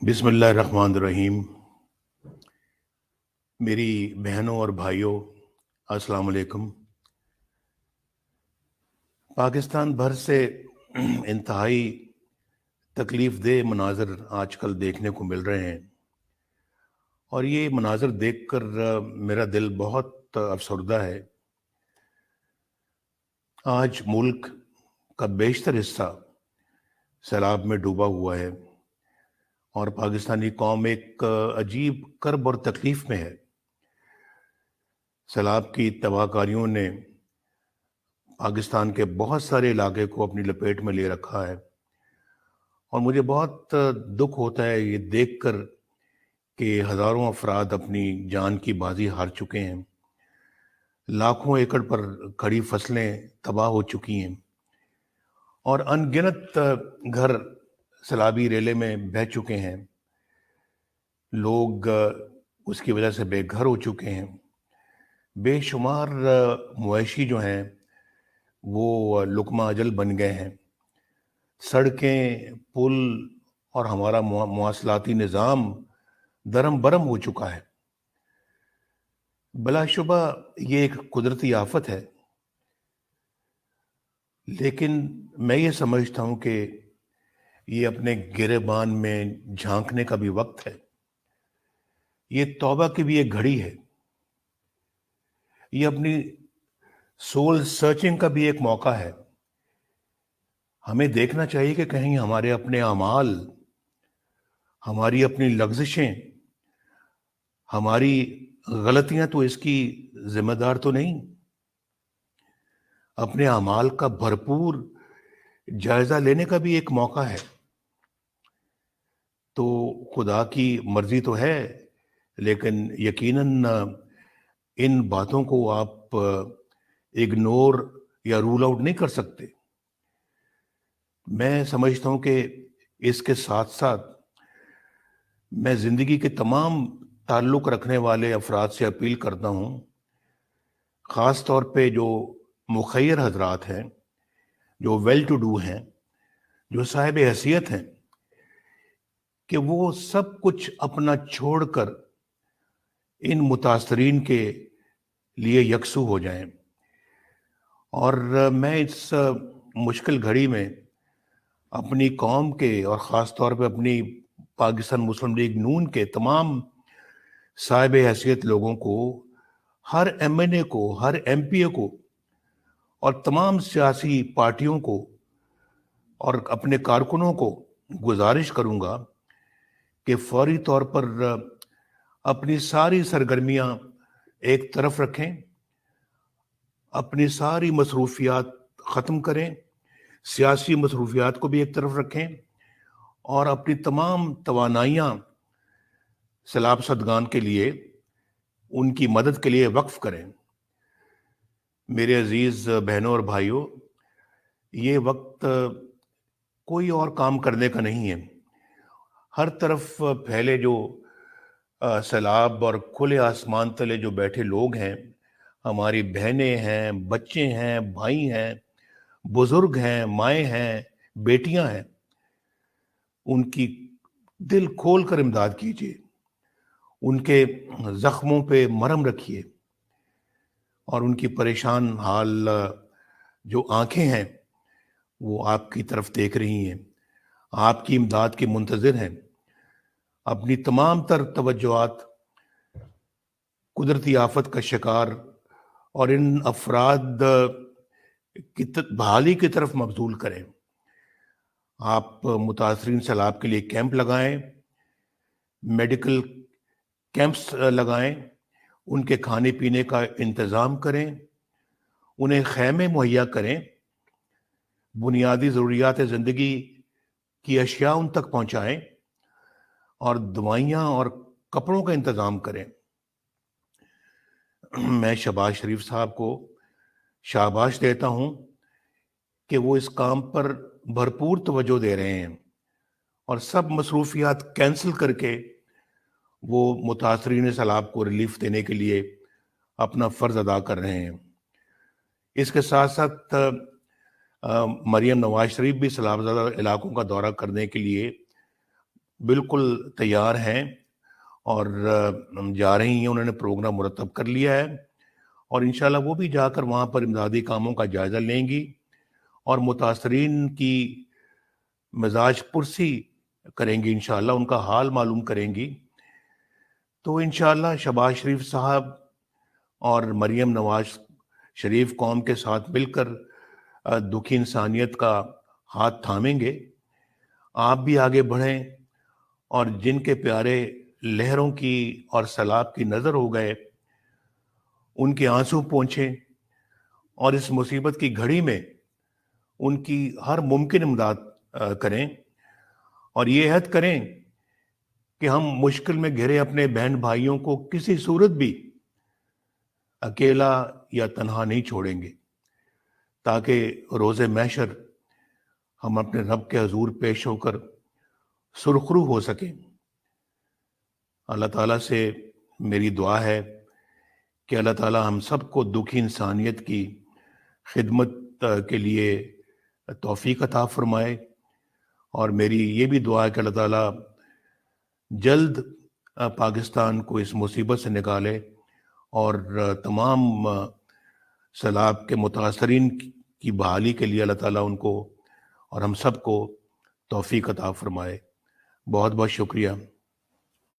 بسم اللہ الرحمن الرحیم۔ میری بہنوں اور بھائیوں، السلام علیکم۔ پاکستان بھر سے انتہائی تکلیف دہ مناظر آج کل دیکھنے کو مل رہے ہیں، اور یہ مناظر دیکھ کر میرا دل بہت افسردہ ہے۔ آج ملک کا بیشتر حصہ سیلاب میں ڈوبا ہوا ہے، اور پاکستانی قوم ایک عجیب کرب اور تکلیف میں ہے۔ سیلاب کی تباہ کاریوں نے پاکستان کے بہت سارے علاقے کو اپنی لپیٹ میں لے رکھا ہے، اور مجھے بہت دکھ ہوتا ہے یہ دیکھ کر کہ ہزاروں افراد اپنی جان کی بازی ہار چکے ہیں، لاکھوں ایکڑ پر کھڑی فصلیں تباہ ہو چکی ہیں، اور ان گنت گھر سیلابی ریلے میں بہہ چکے ہیں۔ لوگ اس کی وجہ سے بے گھر ہو چکے ہیں۔ بے شمار مویشی جو ہیں وہ لقمہ اجل بن گئے ہیں۔ سڑکیں، پل اور ہمارا مواصلاتی نظام درم برم ہو چکا ہے۔ بلا شبہ یہ ایک قدرتی آفت ہے، لیکن میں یہ سمجھتا ہوں کہ یہ اپنے گریبان میں جھانکنے کا بھی وقت ہے۔ یہ توبہ کی بھی ایک گھڑی ہے۔ یہ اپنی سول سرچنگ کا بھی ایک موقع ہے۔ ہمیں دیکھنا چاہیے کہ کہیں ہمارے اپنے اعمال، ہماری اپنی لغزشیں، ہماری غلطیاں تو اس کی ذمہ دار تو نہیں۔ اپنے اعمال کا بھرپور جائزہ لینے کا بھی ایک موقع ہے۔ تو خدا کی مرضی تو ہے، لیکن یقیناً ان باتوں کو آپ اگنور یا رول آؤٹ نہیں کر سکتے۔ میں سمجھتا ہوں کہ اس کے ساتھ ساتھ میں زندگی کے تمام تعلق رکھنے والے افراد سے اپیل کرتا ہوں، خاص طور پہ جو مخیر حضرات ہیں، جو ویل ٹو ڈو ہیں، جو صاحب حیثیت ہیں، کہ وہ سب کچھ اپنا چھوڑ کر ان متاثرین کے لیے یکسو ہو جائیں۔ اور میں اس مشکل گھڑی میں اپنی قوم کے اور خاص طور پہ اپنی پاکستان مسلم لیگ نون کے تمام صاحب حیثیت لوگوں کو، ہر ایم این اے کو، ہر ایم پی اے کو، اور تمام سیاسی پارٹیوں کو اور اپنے کارکنوں کو گزارش کروں گا کہ فوری طور پر اپنی ساری سرگرمیاں ایک طرف رکھیں، اپنی ساری مصروفیات ختم کریں، سیاسی مصروفیات کو بھی ایک طرف رکھیں، اور اپنی تمام توانائیاں سیلاب زدگان کے لیے، ان کی مدد کے لیے وقف کریں۔ میرے عزیز بہنوں اور بھائیوں، یہ وقت کوئی اور کام کرنے کا نہیں ہے۔ ہر طرف پھیلے جو سیلاب اور کھلے آسمان تلے جو بیٹھے لوگ ہیں، ہماری بہنیں ہیں، بچے ہیں، بھائی ہیں، بزرگ ہیں، مائیں ہیں، بیٹیاں ہیں، ان کی دل کھول کر امداد کیجیے، ان کے زخموں پہ مرہم رکھیے، اور ان کی پریشان حال جو آنکھیں ہیں وہ آپ کی طرف دیکھ رہی ہیں، آپ کی امداد کے منتظر ہیں۔ اپنی تمام تر توجہات قدرتی آفت کا شکار اور ان افراد کی بحالی کی طرف مبذول کریں۔ آپ متاثرین سیلاب کے لیے کیمپ لگائیں، میڈیکل کیمپس لگائیں، ان کے کھانے پینے کا انتظام کریں، انہیں خیمے مہیا کریں، بنیادی ضروریات زندگی کی اشیاء ان تک پہنچائیں، اور دوائیاں اور کپڑوں کا انتظام کریں۔ میں شہباز شریف صاحب کو شاباش دیتا ہوں کہ وہ اس کام پر بھرپور توجہ دے رہے ہیں، اور سب مصروفیات کینسل کر کے وہ متاثرین سیلاب کو ریلیف دینے کے لیے اپنا فرض ادا کر رہے ہیں۔ اس کے ساتھ ساتھ مریم نواز شریف بھی سیلاب زدہ علاقوں کا دورہ کرنے کے لیے بالکل تیار ہیں اور جا رہی ہیں، انہوں نے پروگرام مرتب کر لیا ہے اور انشاءاللہ وہ بھی جا کر وہاں پر امدادی کاموں کا جائزہ لیں گی اور متاثرین کی مزاج پرسی کریں گی، انشاءاللہ ان کا حال معلوم کریں گی۔ تو انشاءاللہ شہباز شریف صاحب اور مریم نواز شریف قوم کے ساتھ مل کر دکھی انسانیت کا ہاتھ تھامیں گے۔ آپ بھی آگے بڑھیں اور جن کے پیارے لہروں کی اور سیلاب کی نظر ہو گئے ان کے آنسو پونچھیں اور اس مصیبت کی گھڑی میں ان کی ہر ممکن امداد کریں اور یہ عہد کریں کہ ہم مشکل میں گھرے اپنے بہن بھائیوں کو کسی صورت بھی اکیلا یا تنہا نہیں چھوڑیں گے، تاکہ روز محشر ہم اپنے رب کے حضور پیش ہو کر سرخرو ہو سکیں۔ اللہ تعالیٰ سے میری دعا ہے کہ اللہ تعالیٰ ہم سب کو دکھی انسانیت کی خدمت کے لیے توفیق عطا فرمائے، اور میری یہ بھی دعا ہے کہ اللہ تعالیٰ جلد پاکستان کو اس مصیبت سے نکالے اور تمام سیلاب کے متاثرین کی بحالی کے لیے اللہ تعالیٰ ان کو اور ہم سب کو توفیق عطا فرمائے۔ بہت بہت شکریہ۔